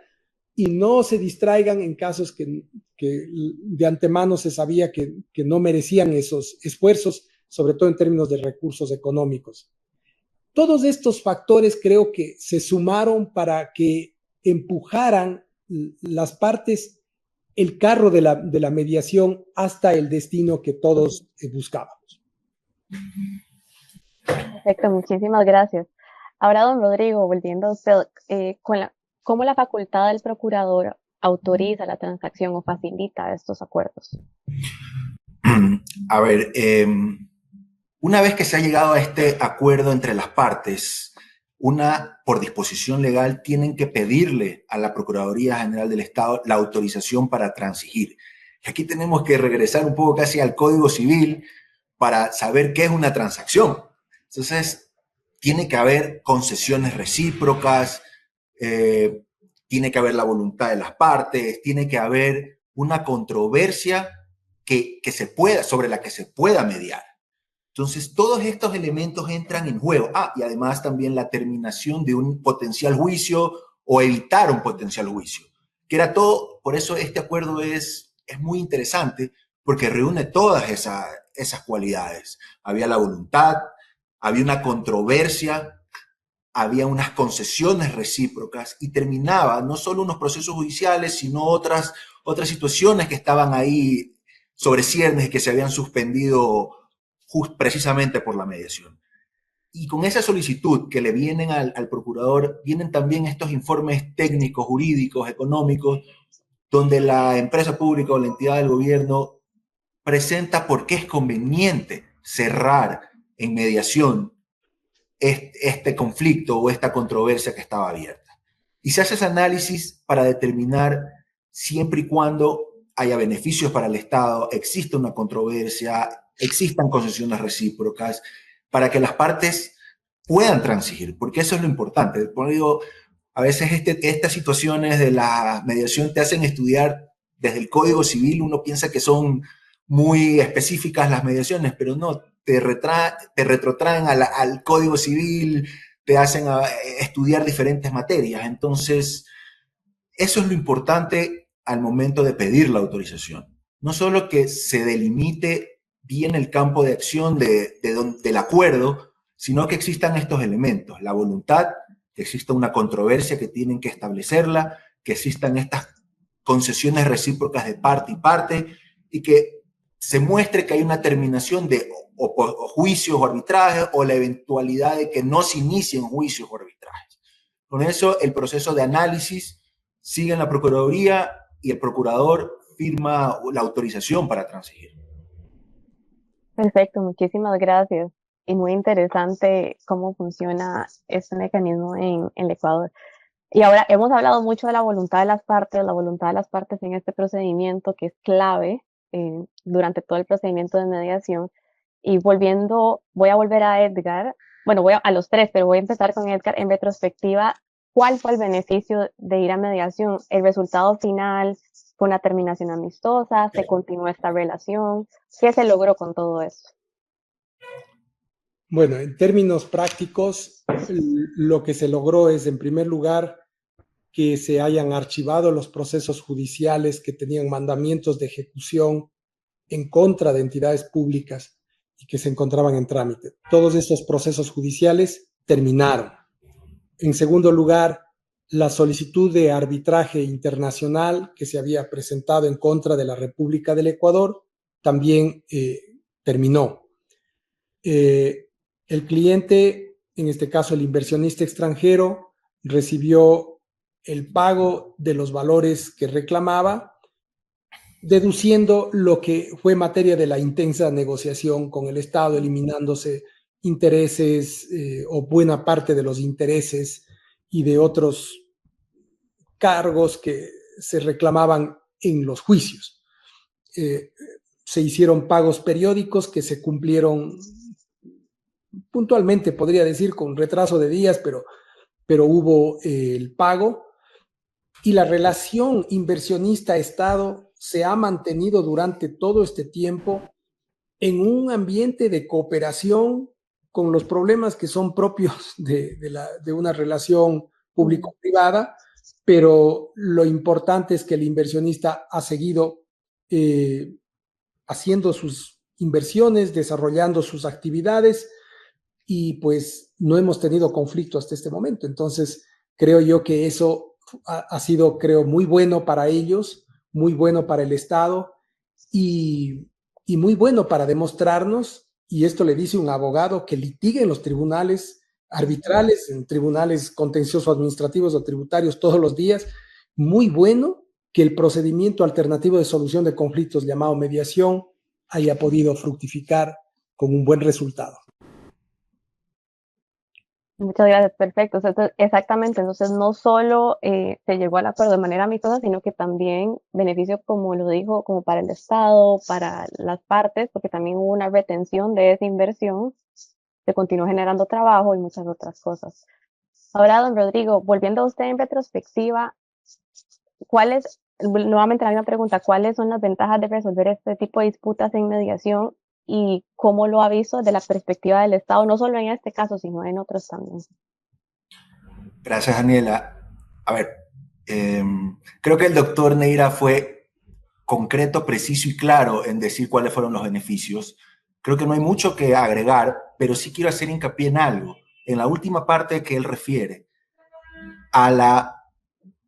y no se distraigan en casos que de antemano se sabía que no merecían esos esfuerzos, sobre todo en términos de recursos económicos. Todos estos factores creo que se sumaron para que empujaran las partes el carro de la mediación hasta el destino que todos buscábamos. Perfecto, muchísimas gracias. Ahora, don Rodrigo, volviendo a usted, ¿cómo la facultad del procurador autoriza la transacción o facilita estos acuerdos? A ver, una vez que se ha llegado a este acuerdo entre las partes, por disposición legal, tienen que pedirle a la Procuraduría General del Estado la autorización para transigir. Y aquí tenemos que regresar un poco casi al Código Civil para saber qué es una transacción. Entonces, tiene que haber concesiones recíprocas, tiene que haber la voluntad de las partes, tiene que haber una controversia que se pueda, sobre la que se pueda mediar. Entonces, todos estos elementos entran en juego. Y además también la terminación de un potencial juicio o evitar un potencial juicio, que era todo. Por eso este acuerdo es muy interesante, porque reúne todas esas cualidades. Había la voluntad, había una controversia, había unas concesiones recíprocas y terminaba no solo unos procesos judiciales, sino otras situaciones que estaban ahí sobre ciernes y que se habían suspendido precisamente por la mediación. Y con esa solicitud que le vienen al procurador, vienen también estos informes técnicos, jurídicos, económicos, donde la empresa pública o la entidad del gobierno presenta por qué es conveniente cerrar en mediación este conflicto o esta controversia que estaba abierta. Y se hace ese análisis para determinar, siempre y cuando haya beneficios para el Estado, exista una controversia, existan concesiones recíprocas, para que las partes puedan transigir, porque eso es lo importante. Por digo, a veces estas situaciones de la mediación te hacen estudiar desde el Código Civil, uno piensa que son muy específicas las mediaciones, pero no, te retrotraen al Código Civil, te hacen estudiar diferentes materias. Entonces, eso es lo importante al momento de pedir la autorización. No solo que se delimite bien el campo de acción del acuerdo, sino que existan estos elementos, la voluntad, que exista una controversia que tienen que establecerla, que existan estas concesiones recíprocas de parte y parte, y que se muestre que hay una terminación de o juicios o arbitrajes, o la eventualidad de que no se inicien juicios o arbitrajes. Con eso, el proceso de análisis sigue en la Procuraduría y el procurador firma la autorización para transigir. Perfecto, muchísimas gracias. Y muy interesante cómo funciona este mecanismo en el Ecuador. Y ahora hemos hablado mucho de la voluntad de las partes en este procedimiento, que es clave durante todo el procedimiento de mediación. Y voy a volver a Edgar, bueno, a los tres, pero voy a empezar con Edgar. En retrospectiva, ¿cuál fue el beneficio de ir a mediación? ¿El resultado final fue una terminación amistosa? ¿Se continuó esta relación? ¿Qué se logró con todo esto? Bueno, en términos prácticos, lo que se logró es, en primer lugar, que se hayan archivado los procesos judiciales que tenían mandamientos de ejecución en contra de entidades públicas y que se encontraban en trámite. Todos estos procesos judiciales terminaron. En segundo lugar, la solicitud de arbitraje internacional que se había presentado en contra de la República del Ecuador también terminó. El cliente, en este caso el inversionista extranjero, recibió el pago de los valores que reclamaba, deduciendo lo que fue materia de la intensa negociación con el Estado, eliminándose intereses o buena parte de los intereses y de otros cargos que se reclamaban en los juicios. Se hicieron pagos periódicos que se cumplieron puntualmente, podría decir, con retraso de días, pero hubo el pago. Y la relación inversionista-Estado se ha mantenido durante todo este tiempo en un ambiente de cooperación con los problemas que son propios de una relación público-privada, pero lo importante es que el inversionista ha seguido haciendo sus inversiones, desarrollando sus actividades, y pues no hemos tenido conflicto hasta este momento. Entonces, creo yo que eso ha sido, creo, muy bueno para ellos, muy bueno para el Estado y muy bueno para demostrarnos, y esto le dice un abogado que litiga en los tribunales arbitrales, en tribunales contenciosos administrativos o tributarios todos los días, muy bueno que el procedimiento alternativo de solución de conflictos llamado mediación haya podido fructificar con un buen resultado. Muchas gracias, perfecto. Exactamente, entonces no solo se llegó al acuerdo de manera amistosa, sino que también beneficio, como lo dijo, como para el Estado, para las partes, porque también hubo una retención de esa inversión, se continuó generando trabajo y muchas otras cosas. Ahora, don Rodrigo, volviendo a usted en retrospectiva, nuevamente la misma pregunta, ¿cuáles son las ventajas de resolver este tipo de disputas en mediación y cómo lo ha visto desde la perspectiva del Estado, no solo en este caso, sino en otros también? Gracias, Daniela. A ver, creo que el doctor Neira fue concreto, preciso y claro en decir cuáles fueron los beneficios. Creo que no hay mucho que agregar, pero sí quiero hacer hincapié en algo. En la última parte que él refiere a la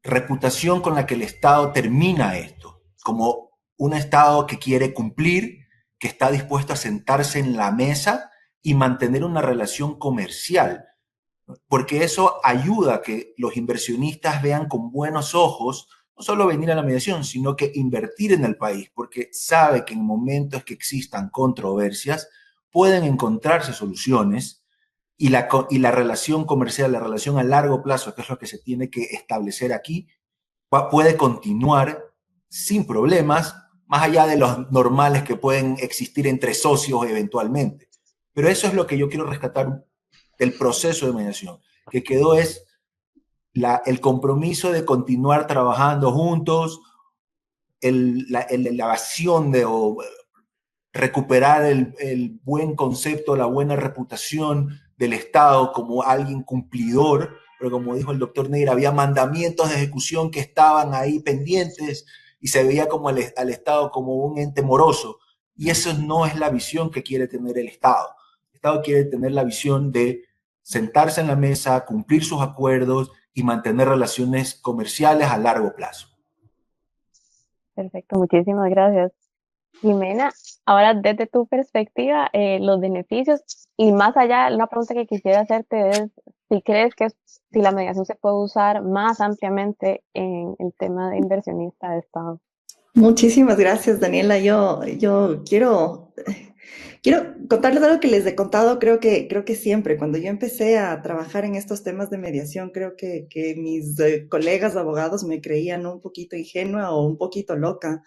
reputación con la que el Estado termina esto, como un Estado que quiere cumplir, que está dispuesto a sentarse en la mesa y mantener una relación comercial, porque eso ayuda a que los inversionistas vean con buenos ojos no solo venir a la mediación, sino que invertir en el país, porque sabe que en momentos que existan controversias pueden encontrarse soluciones y la relación comercial, la relación a largo plazo, que es lo que se tiene que establecer aquí, puede continuar sin problemas, más allá de los normales que pueden existir entre socios eventualmente. Pero eso es lo que yo quiero rescatar del proceso de mediación, que quedó es el compromiso de continuar trabajando juntos, la elevación de o recuperar el buen concepto, la buena reputación del Estado como alguien cumplidor, pero como dijo el doctor Neira, había mandamientos de ejecución que estaban ahí pendientes y se veía como al Estado como un ente moroso. Y eso no es la visión que quiere tener el Estado. El Estado quiere tener la visión de sentarse en la mesa, cumplir sus acuerdos y mantener relaciones comerciales a largo plazo. Perfecto, muchísimas gracias. Jimena, ahora desde tu perspectiva, los beneficios y más allá, una pregunta que quisiera hacerte es si crees que si la mediación se puede usar más ampliamente en el tema de inversionista de Estado. Muchísimas gracias, Daniela. Yo quiero contarles algo que les he contado, creo que siempre, cuando yo empecé a trabajar en estos temas de mediación, creo que mis colegas abogados me creían un poquito ingenua o un poquito loca.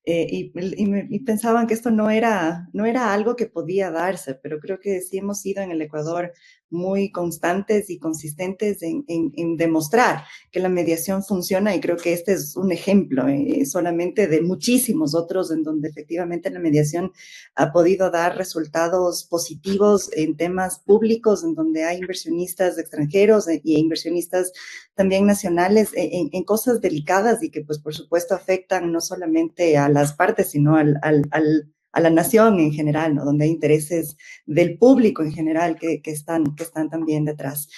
Y pensaban que esto no era algo que podía darse, pero creo que sí hemos sido en el Ecuador muy constantes y consistentes en demostrar que la mediación funciona, y creo que este es un ejemplo solamente de muchísimos otros en donde efectivamente la mediación ha podido dar resultados positivos en temas públicos, en donde hay inversionistas extranjeros y inversionistas también nacionales en cosas delicadas y que pues por supuesto afectan no solamente a las partes, sino a la nación en general, ¿no? Donde hay intereses del público en general que están también detrás.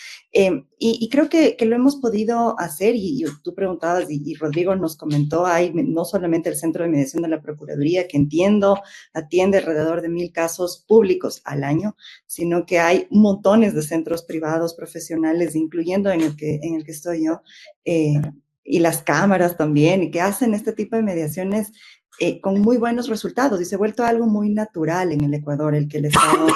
Y creo que lo hemos podido hacer, y tú preguntabas, y Rodrigo nos comentó, hay no solamente el Centro de Mediación de la Procuraduría, que entiendo atiende alrededor de 1,000 casos públicos al año, sino que hay montones de centros privados profesionales, incluyendo en el que estoy yo, y las cámaras también, y que hacen este tipo de mediaciones con muy buenos resultados, y se ha vuelto algo muy natural en el Ecuador, el que el Estado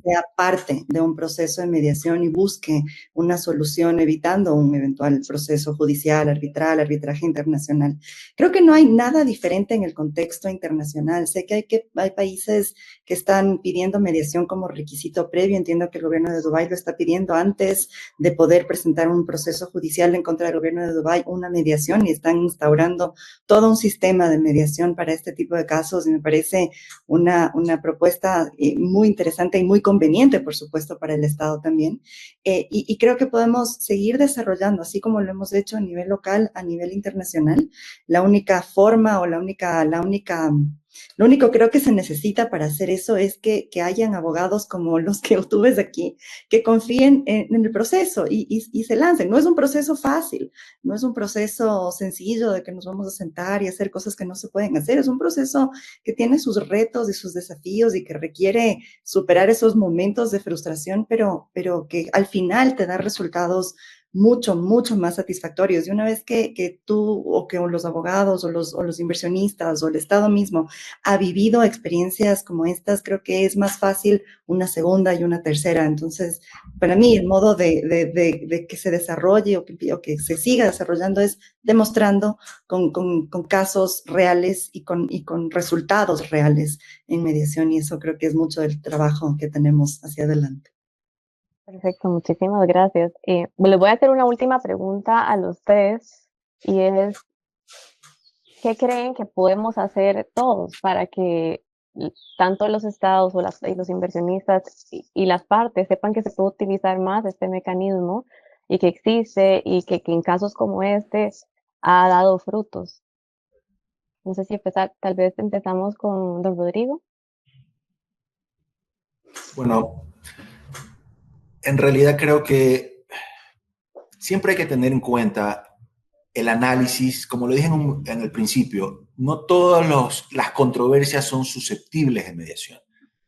sea parte de un proceso de mediación y busque una solución evitando un eventual proceso judicial, arbitral, arbitraje internacional. Creo que no hay nada diferente en el contexto internacional. Sé que hay países que están pidiendo mediación como requisito previo. Entiendo que el gobierno de Dubái lo está pidiendo antes de poder presentar un proceso judicial en contra del gobierno de Dubái, una mediación, y están instaurando todo un sistema de mediación para este tipo de casos, y me parece una propuesta muy interesante y muy conveniente, por supuesto, para el Estado también. Y creo que podemos seguir desarrollando, así como lo hemos hecho a nivel local, a nivel internacional. La única forma o lo único creo que se necesita para hacer eso es que hayan abogados como los que tú ves aquí, que confíen en el proceso y se lancen. No es un proceso fácil, no es un proceso sencillo de que nos vamos a sentar y hacer cosas que no se pueden hacer. Es un proceso que tiene sus retos y sus desafíos y que requiere superar esos momentos de frustración, pero que al final te da resultados mucho más satisfactorios. Y una vez que tú o que los abogados o los inversionistas o el Estado mismo ha vivido experiencias como estas, creo que es más fácil una segunda y una tercera. Entonces, para mí, el modo de que se desarrolle o que se siga desarrollando es demostrando con casos reales y con resultados reales en mediación, y eso creo que es mucho del trabajo que tenemos hacia adelante. Perfecto, muchísimas gracias. Les voy a hacer una última pregunta a los tres, y es, ¿qué creen que podemos hacer todos para que tanto los estados y los inversionistas y las partes sepan que se puede utilizar más este mecanismo y que existe y que en casos como este ha dado frutos? No sé si tal vez empezamos con don Rodrigo. Bueno, en realidad creo que siempre hay que tener en cuenta el análisis, como lo dije en el principio, no todas las controversias son susceptibles de mediación,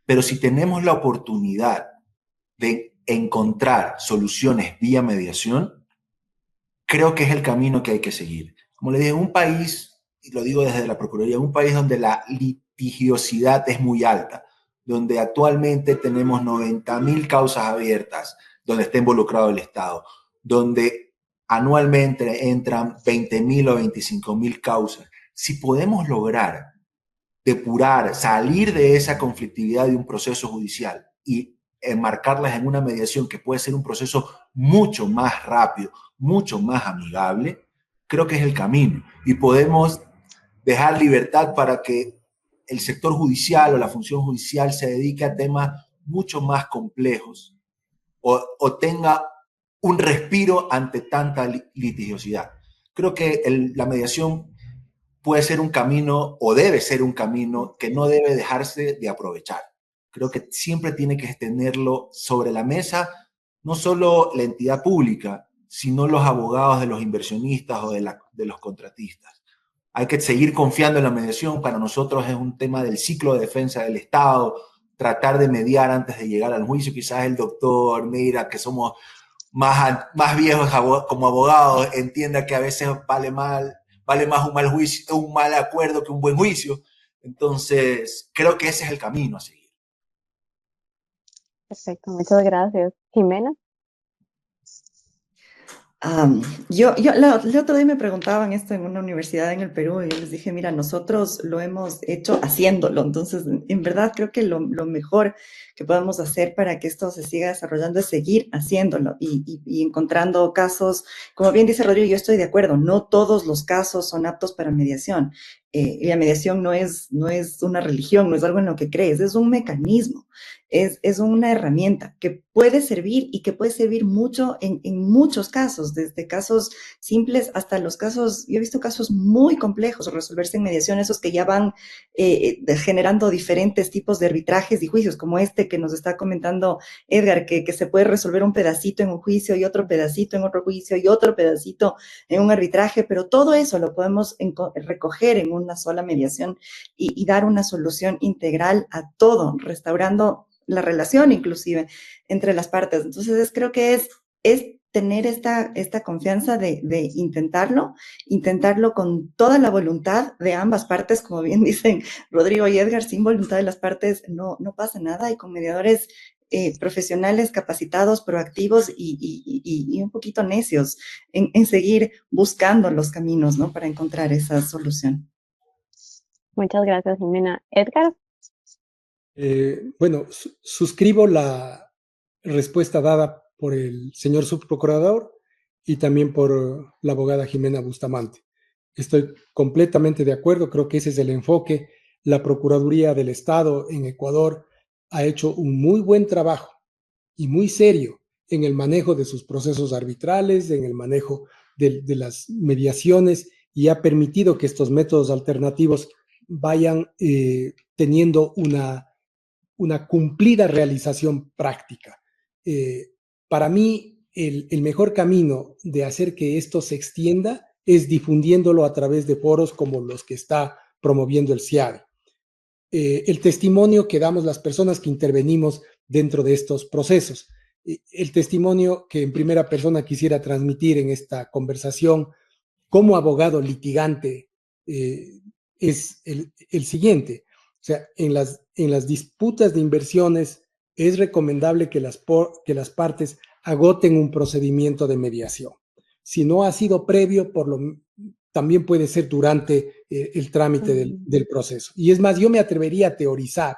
pero si tenemos la oportunidad de encontrar soluciones vía mediación, creo que es el camino que hay que seguir. Como le dije, en un país, y lo digo desde la Procuraduría, en un país donde la litigiosidad es muy alta, donde actualmente tenemos 90.000 causas abiertas, donde está involucrado el Estado, donde anualmente entran 20.000 o 25.000 causas. Si podemos lograr depurar, salir de esa conflictividad de un proceso judicial y enmarcarlas en una mediación que puede ser un proceso mucho más rápido, mucho más amigable, creo que es el camino. Y podemos dejar libertad para que el sector judicial o la función judicial se dedique a temas mucho más complejos o tenga un respiro ante tanta litigiosidad. Creo que la mediación puede ser un camino o debe ser un camino que no debe dejarse de aprovechar. Creo que siempre tiene que tenerlo sobre la mesa, no solo la entidad pública, sino los abogados de los inversionistas o de los contratistas. Hay que seguir confiando en la mediación. Para nosotros es un tema del ciclo de defensa del Estado, tratar de mediar antes de llegar al juicio. Quizás el doctor mira que somos más viejos como abogados, entienda que a veces vale más un mal juicio, un mal acuerdo que un buen juicio. Entonces, creo que ese es el camino a seguir. Perfecto, muchas gracias. Jimena. El otro día me preguntaban esto en una universidad en el Perú y yo les dije, mira, nosotros lo hemos hecho haciéndolo. Entonces, en verdad creo que lo mejor que podemos hacer para que esto se siga desarrollando es seguir haciéndolo y encontrando casos. Como bien dice Rodrigo, yo estoy de acuerdo, no todos los casos son aptos para mediación. Y la mediación no es una religión, no es algo en lo que crees, es un mecanismo. Es una herramienta que puede servir y que puede servir mucho en muchos casos, desde casos simples hasta los casos, yo he visto casos muy complejos resolverse en mediación, esos que ya van generando diferentes tipos de arbitrajes y juicios, como este que nos está comentando Edgar, que se puede resolver un pedacito en un juicio y otro pedacito en otro juicio y otro pedacito en un arbitraje, pero todo eso lo podemos recoger en una sola mediación y dar una solución integral a todo, restaurando la relación inclusive entre las partes. Entonces creo que es tener esta confianza de intentarlo con toda la voluntad de ambas partes, como bien dicen Rodrigo y Edgar, sin voluntad de las partes no pasa nada, y con mediadores profesionales, capacitados, proactivos y un poquito necios en seguir buscando los caminos, ¿no?, para encontrar esa solución. Muchas gracias, Jimena. Edgar. Bueno, suscribo la respuesta dada por el señor subprocurador y también por la abogada Jimena Bustamante. Estoy completamente de acuerdo, creo que ese es el enfoque. La Procuraduría del Estado en Ecuador ha hecho un muy buen trabajo y muy serio en el manejo de sus procesos arbitrales, en el manejo de las mediaciones, y ha permitido que estos métodos alternativos vayan teniendo una cumplida realización práctica. Para mí, el mejor camino de hacer que esto se extienda es difundiéndolo a través de foros como los que está promoviendo el CIADE. El testimonio que damos las personas que intervenimos dentro de estos procesos. El testimonio que en primera persona quisiera transmitir en esta conversación como abogado litigante es el siguiente. O sea, en las disputas de inversiones es recomendable que las partes agoten un procedimiento de mediación. Si no ha sido previo, también puede ser durante el trámite del proceso. Y es más, yo me atrevería a teorizar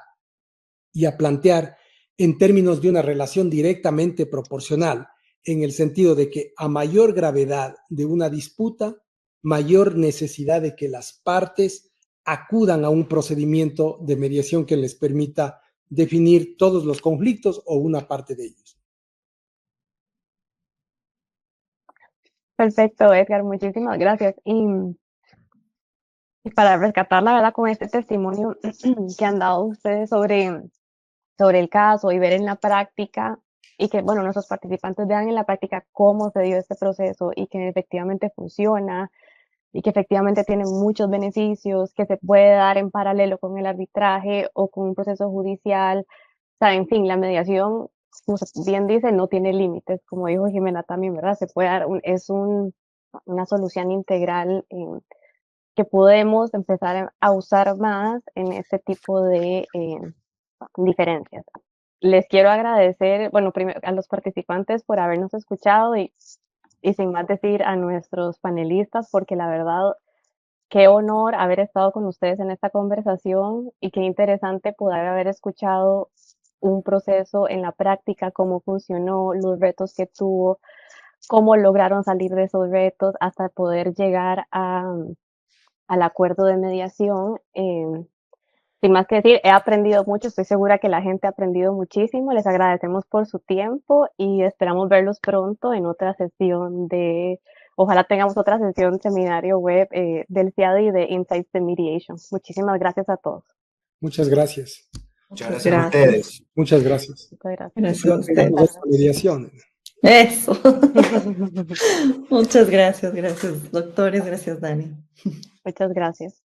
y a plantear en términos de una relación directamente proporcional, en el sentido de que a mayor gravedad de una disputa, mayor necesidad de que las partes acudan a un procedimiento de mediación que les permita definir todos los conflictos o una parte de ellos. Perfecto, Edgar, muchísimas gracias. Y para rescatar la verdad con este testimonio que han dado ustedes sobre el caso y ver en la práctica y que, bueno, nuestros participantes vean en la práctica cómo se dio este proceso y que efectivamente funciona y que efectivamente tiene muchos beneficios, que se puede dar en paralelo con el arbitraje o con un proceso judicial. O sea, en fin, la mediación, como bien dice, no tiene límites, como dijo Jimena también, ¿verdad? Se puede dar, una solución integral que podemos empezar a usar más en este tipo de diferencias. Les quiero agradecer, bueno, primero a los participantes por habernos escuchado y sin más decir a nuestros panelistas, porque la verdad, qué honor haber estado con ustedes en esta conversación y qué interesante poder haber escuchado un proceso en la práctica, cómo funcionó, los retos que tuvo, cómo lograron salir de esos retos hasta poder llegar al acuerdo de mediación. Sin más que decir, he aprendido mucho, estoy segura que la gente ha aprendido muchísimo, les agradecemos por su tiempo y esperamos verlos pronto en otra sesión ojalá tengamos otra sesión seminario web del CIADI de Insights de Mediation. Muchísimas gracias a todos. Muchas gracias. Muchas gracias a ustedes. Muchas gracias. Muchas gracias. Gracias a ustedes. Esta mediación. Eso. Muchas gracias, doctores, gracias, Dani. Muchas gracias.